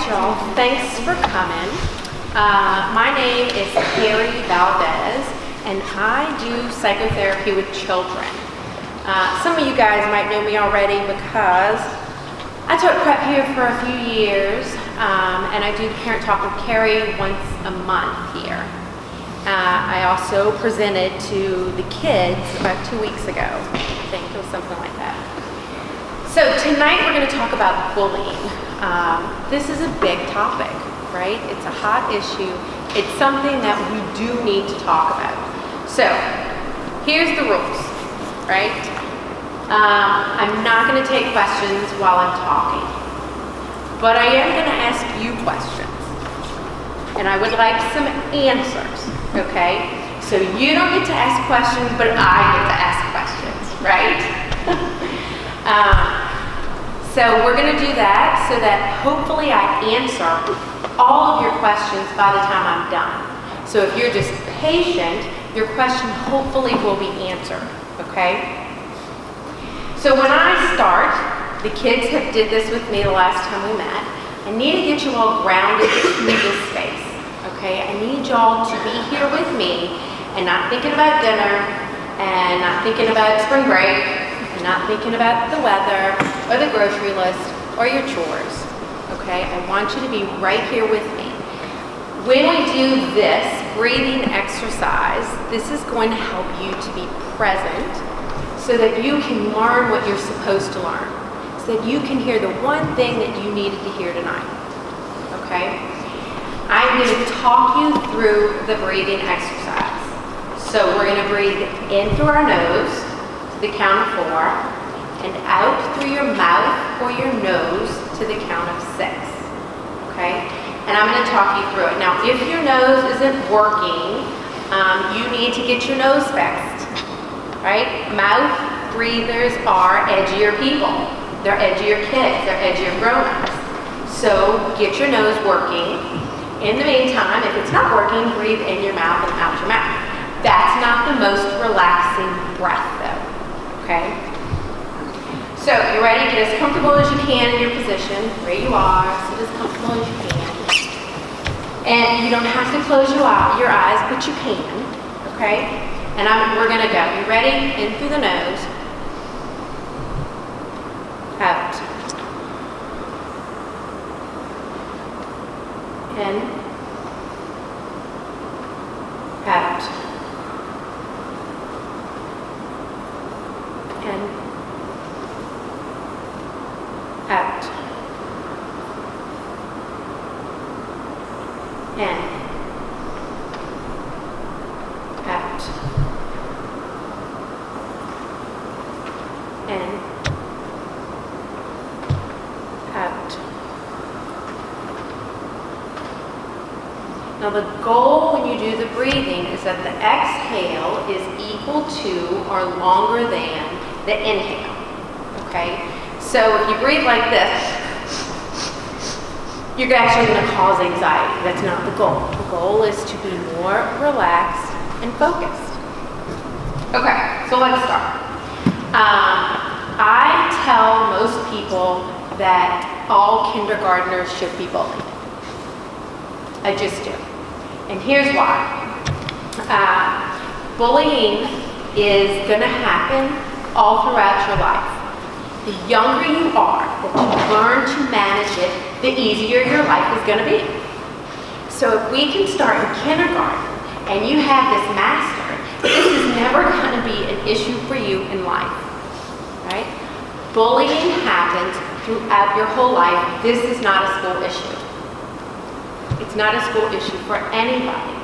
y'all. Thanks for coming. My name is Kary and I do psychotherapy with children. Some of you guys might know me already because I taught prep here for a few years, and I do Parent Talk with Kary once a month here. I also presented to the kids about 2 weeks ago. I think it was something like that. So tonight we're going to talk about bullying. This is a big topic, right? It's a hot issue. It's something that we do need to talk about. So here's the rules, right? I'm not going to take questions while I'm talking, but I am going to ask you questions, and I would like some answers, okay? So you don't get to ask questions, but I get to ask questions, right? So we're going to do that so that hopefully I answer all of your questions by the time I'm done. So if you're just patient, your question hopefully will be answered, okay? So when I start, the kids did this with me the last time we met. I need to get you all grounded in this space, okay? I need y'all to be here with me and not thinking about dinner and not thinking about spring break and not thinking about the weather or the grocery list or your chores, okay? I want you to be right here with me. When we do this breathing exercise, this is going to help you to be present so that you can learn what you're supposed to learn, so that you can hear the one thing that you needed to hear tonight, okay? I'm going to talk you through the breathing exercise. So we're going to breathe in through our nose to the count of 4 and out through your mouth or your nose to the count of 6, okay? And I'm going to talk you through it. Now, if your nose isn't working, you need to get your nose fixed, right? Mouth breathers are edgier people. They're edgier kids. They're edgier grown-ups. So get your nose working. In the meantime, if it's not working, breathe in your mouth and out your mouth. That's not the most relaxing breath, though, okay? So you're ready? Get as comfortable as you can in your position, where you are. Sit as comfortable as you can. And you don't have to close your eyes, but you can, okay? And we're gonna go. You ready? In through the nose. Out. In. Out. In. Out. In. Out. In. Out. Now the goal when you do the breathing is that the exhale is equal to or longer than the inhale, okay? So if you breathe like this, you're actually going to cause anxiety. That's not the goal. The goal is to be more relaxed and focused. Okay, so let's start. I tell most people that all kindergartners should be bullied. I just do. And here's why. Bullying is going to happen all throughout your life. The younger you are, that you learn to manage it, the easier your life is going to be. So if we can start in kindergarten and you have this master, this is never going to be an issue for you in life, right? Bullying happens throughout your whole life. This is not a school issue. It's not a school issue for anybody.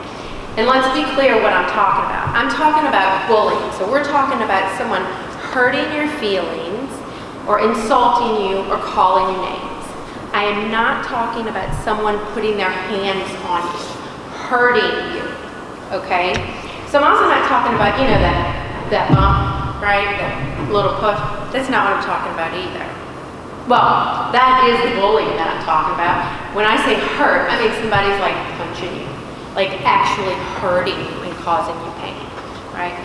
And let's be clear what I'm talking about. I'm talking about bullying. So we're talking about someone hurting your feelings or insulting you or calling you names. I am not talking about someone putting their hands on you, hurting you, okay? So I'm also not talking about, that bump, right? That little push. That's not what I'm talking about either. Well, that is the bullying that I'm talking about. When I say hurt, I mean somebody's like punching you, like actually hurting you and causing you pain, right?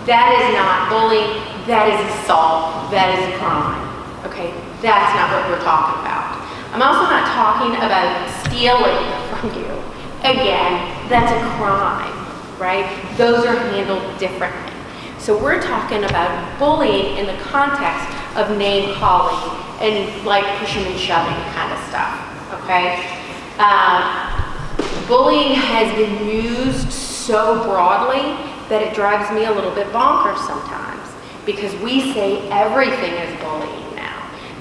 That is not bullying, that is assault, that is a crime, okay? That's not what we're talking about. I'm also not talking about stealing from you. Again, that's a crime, right? Those are handled differently. So we're talking about bullying in the context of name calling and like pushing and shoving kind of stuff, okay? Bullying has been used so broadly that it drives me a little bit bonkers sometimes, because we say everything is bullying now.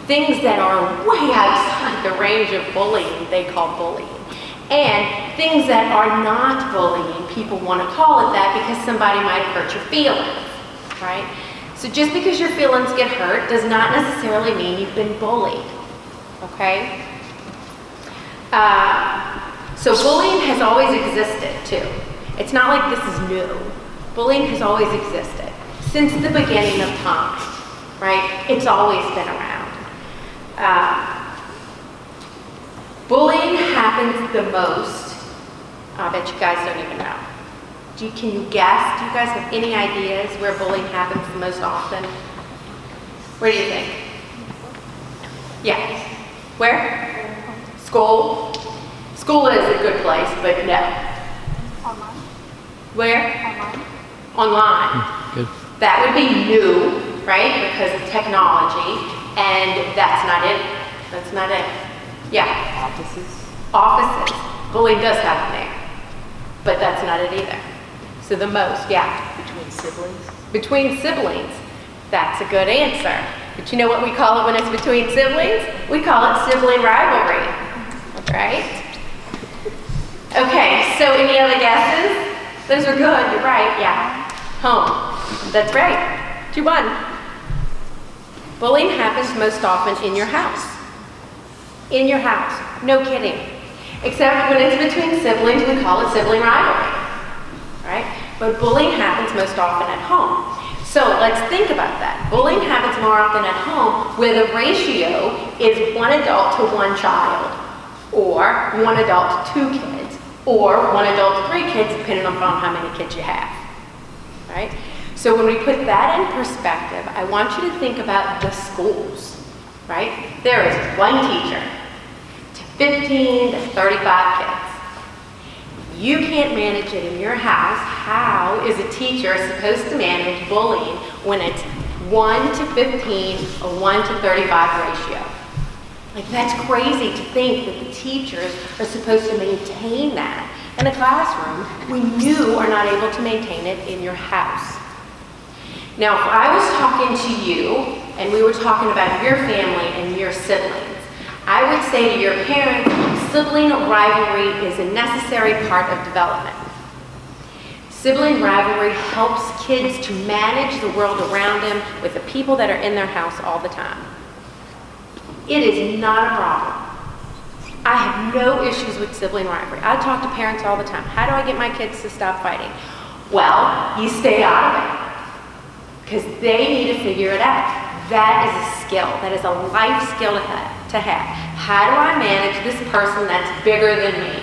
Things that are way outside the range of bullying, they call bullying. And things that are not bullying, people want to call it that because somebody might have hurt your feelings, right? So just because your feelings get hurt does not necessarily mean you've been bullied, okay? So bullying has always existed too. It's not like this is new. Bullying has always existed since the beginning of time, right? It's always been around. Bullying happens the most. I bet you guys don't even know. Can you guess? Do you guys have any ideas where bullying happens the most often? Where do you think? Yeah. Where? School. School is a good place, but no. Online. Where? Online. Good. That would be new, right? Because of technology, and that's not it. That's not it. Yeah. Offices. Bullying does happen there, but that's not it either. So the most, yeah. Between siblings. Between siblings. That's a good answer. But you know what we call it when it's between siblings? We call it sibling rivalry, right? Okay, so any other guesses? Those are good, you're right, yeah. Home, that's right. 2-1. Bullying happens most often in your house. In your house, no kidding. Except when it's between siblings, we call it sibling rivalry, right? But bullying happens most often at home. So let's think about that. Bullying happens more often at home where the ratio is 1 adult to 1 child, or 1 adult to 2 kids, or 1 adult to 3 kids, depending upon how many kids you have, right? So when we put that in perspective, I want you to think about the schools, right? There is 1 teacher to 15 to 35 kids. You can't manage it in your house. How is a teacher supposed to manage bullying when it's 1 to 15 or 1 to 35 ratio? Like, that's crazy to think that the teachers are supposed to maintain that in a classroom when you are not able to maintain it in your house. Now, if I was talking to you and we were talking about your family and your siblings, I would say to your parents, sibling rivalry is a necessary part of development. Sibling rivalry helps kids to manage the world around them with the people that are in their house all the time. It is not a problem. I have no issues with sibling rivalry. I talk to parents all the time. How do I get my kids to stop fighting? Well, you stay out of it, because they need to figure it out. That is a skill. That is a life skill to have. How do I manage this person that's bigger than me?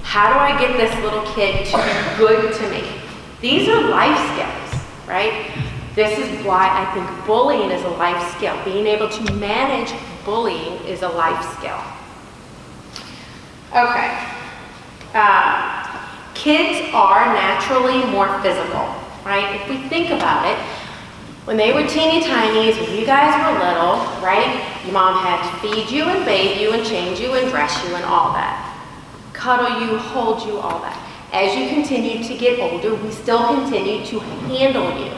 How do I get this little kid to be good to me? These are life skills, right? This is why I think bullying is a life skill. Being able to manage bullying is a life skill. Okay. Kids are naturally more physical, right? If we think about it, when they were teeny tinies, when you guys were little, right? Your mom had to feed you and bathe you and change you and dress you and all that. Cuddle you, hold you, all that. As you continue to get older, we still continue to handle you,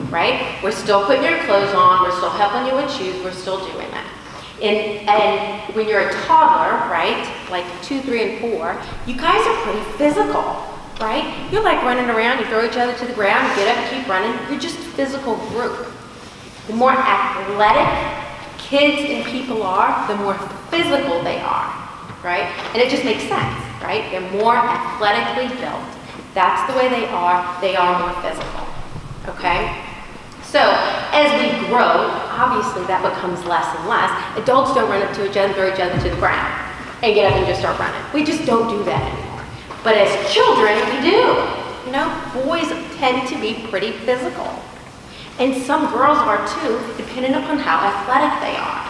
right? We're still putting your clothes on, we're still helping you with shoes, we're still doing that. And when you're a toddler, right, like 2, 3, and 4, you guys are pretty physical, right? You're like running around, you throw each other to the ground, you get up, keep running. You're just a physical group. The more athletic kids and people are, the more physical they are, right? And it just makes sense, right? They're more athletically built. That's the way they are more physical, okay? So as we grow, obviously that becomes less and less. Adults don't run up to each other and throw each other to the ground and get up and just start running. We just don't do that anymore. But as children, we do. You know, boys tend to be pretty physical. And some girls are too, depending upon how athletic they are.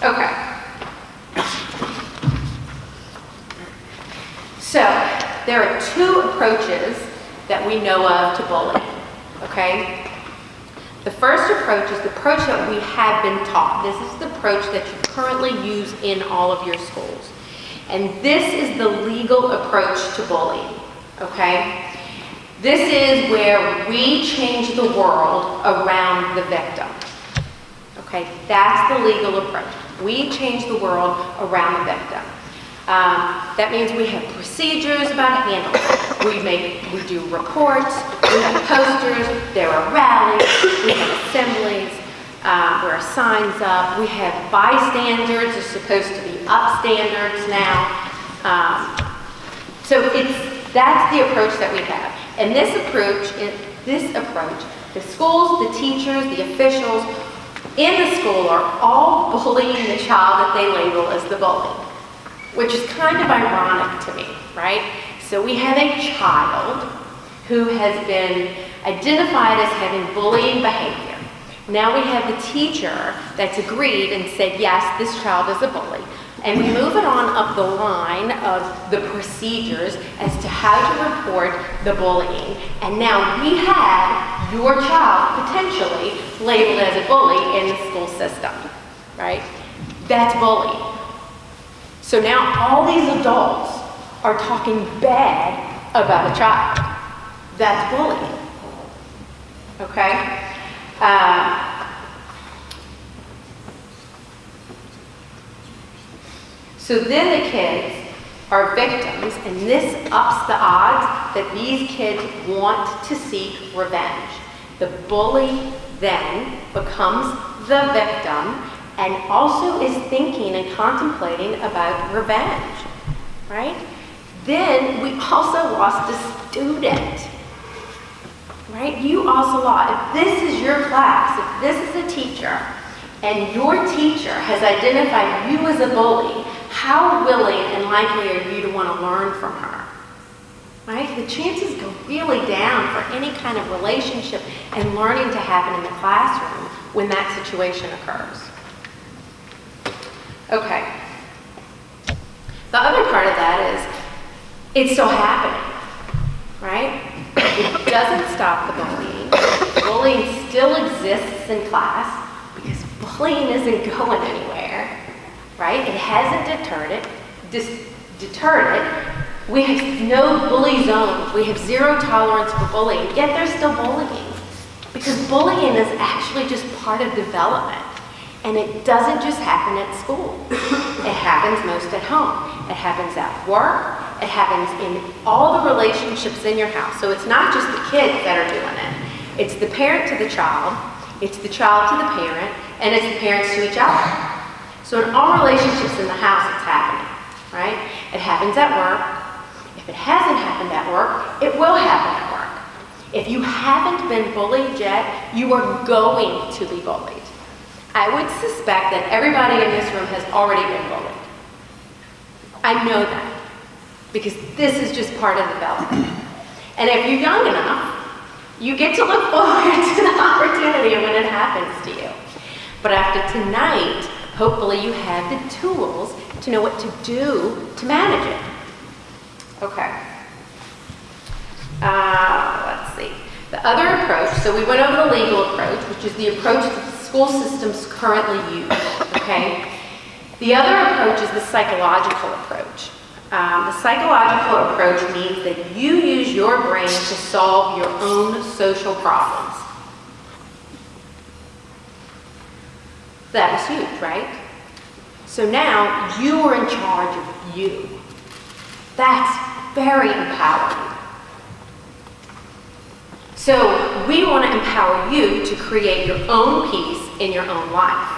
Okay. So, there are two approaches that we know of to bullying, okay? The first approach is the approach that we have been taught. This is the approach that you currently use in all of your schools. And this is the legal approach to bullying, okay? This is where we change the world around the victim. Okay, that's the legal approach. We change the world around the victim. That means we have procedures about handling it. We do reports, we have posters, there are rallies, we have assemblies, there are signs up, we have bystanders, are supposed to be upstanders now. So that's the approach that we have. And this approach, the schools, the teachers, the officials in the school are all bullying the child that they label as the bully, which is kind of ironic to me, right? So we have a child who has been identified as having bullying behavior. Now we have the teacher that's agreed and said, yes, this child is a bully. And we move it on up the line of the procedures as to how to report the bullying. And now we have your child potentially labeled as a bully in the school system, right? That's bullying. So now all these adults are talking bad about a child. That's bullying, okay? So then the kids are victims, and this ups the odds that these kids want to seek revenge. The bully then becomes the victim and also is thinking and contemplating about revenge, right? Then we also lost a student, right? You also lost. If this is your class, if this is a teacher, and your teacher has identified you as a bully, how willing and likely are you to want to learn from her? Right? The chances go really down for any kind of relationship and learning to happen in the classroom when that situation occurs. Okay. The other part of that is it's still happening, right? It doesn't stop the bullying. Bullying still exists in class because bullying isn't going anywhere. Right? It hasn't deterred it. We have no bully zones. We have zero tolerance for bullying, yet there's still bullying. Because bullying is actually just part of development. And it doesn't just happen at school. It happens most at home. It happens at work. It happens in all the relationships in your house. So it's not just the kids that are doing it. It's the parent to the child. It's the child to the parent. And it's the parents to each other. So in all relationships in the house, it's happening, right? It happens at work. If it hasn't happened at work, it will happen at work. If you haven't been bullied yet, you are going to be bullied. I would suspect that everybody in this room has already been bullied. I know that because this is just part of development. And if you're young enough, you get to look forward to the opportunity when it happens to you. But after tonight, hopefully you have the tools to know what to do to manage it. Okay. Let's see. The other approach, so we went over the legal approach, which is the approach that the school systems currently use, okay? The other approach is the psychological approach. The psychological approach means that you use your brain to solve your own social problems. That is huge, right? So now you are in charge of you. That's very empowering. So we want to empower you to create your own peace in your own life.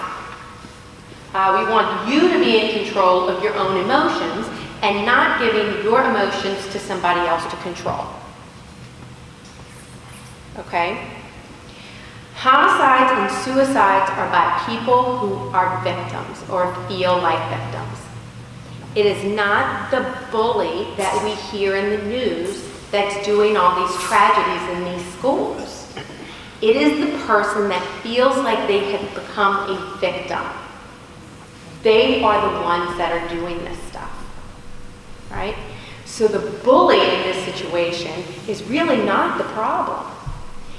We want you to be in control of your own emotions and not giving your emotions to somebody else to control. Okay? Homicides and suicides are by people who are victims or feel like victims. It is not the bully that we hear in the news that's doing all these tragedies in these schools. It is the person that feels like they have become a victim. They are the ones that are doing this stuff, right? So the bully in this situation is really not the problem.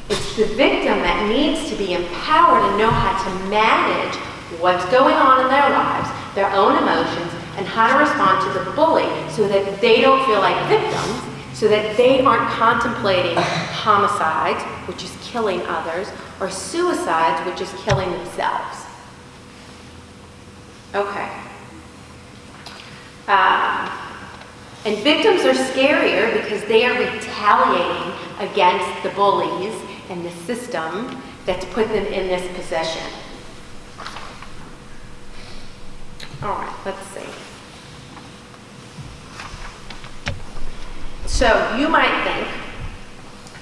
It's the victim that needs to be empowered and know how to manage what's going on in their lives, their own emotions, and how to respond to the bully so that they don't feel like victims, so that they aren't contemplating homicides, which is killing others, or suicides, which is killing themselves. Okay. And victims are scarier because they are retaliating against the bullies and the system that's put them in this position. All right, let's see. So you might think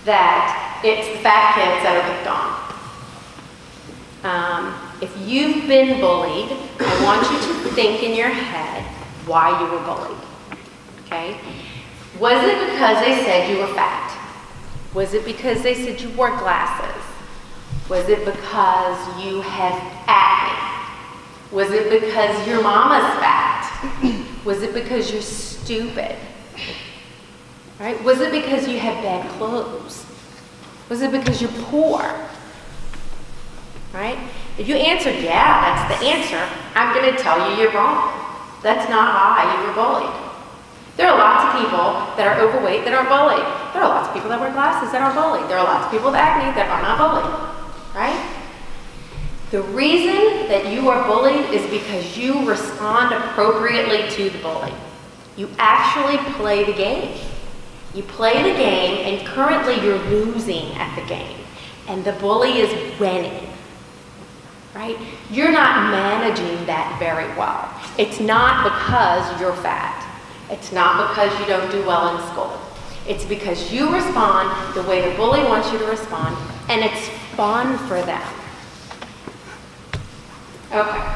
that it's the fat kids that are picked on. If you've been bullied, I want you to think in your head why you were bullied. Okay? Was it because they said you were fat? Was it because they said you wore glasses? Was it because you have acne? Was it because your mama's fat? Was it because you're stupid? Right? Was it because you have bad clothes? Was it because you're poor? Right? If you answered, yeah, that's the answer, I'm going to tell you you're wrong. That's not why you were bullied. There are lots of people that are overweight that aren't bullied. There are lots of people that wear glasses that aren't bullied. There are lots of people with acne that are not bullied. Right? The reason that you are bullied is because you respond appropriately to the bully. You actually play the game. You play the game, and currently you're losing at the game. And the bully is winning. Right? You're not managing that very well. It's not because you're fat. It's not because you don't do well in school. It's because you respond the way the bully wants you to respond, and it's fun for them. Okay.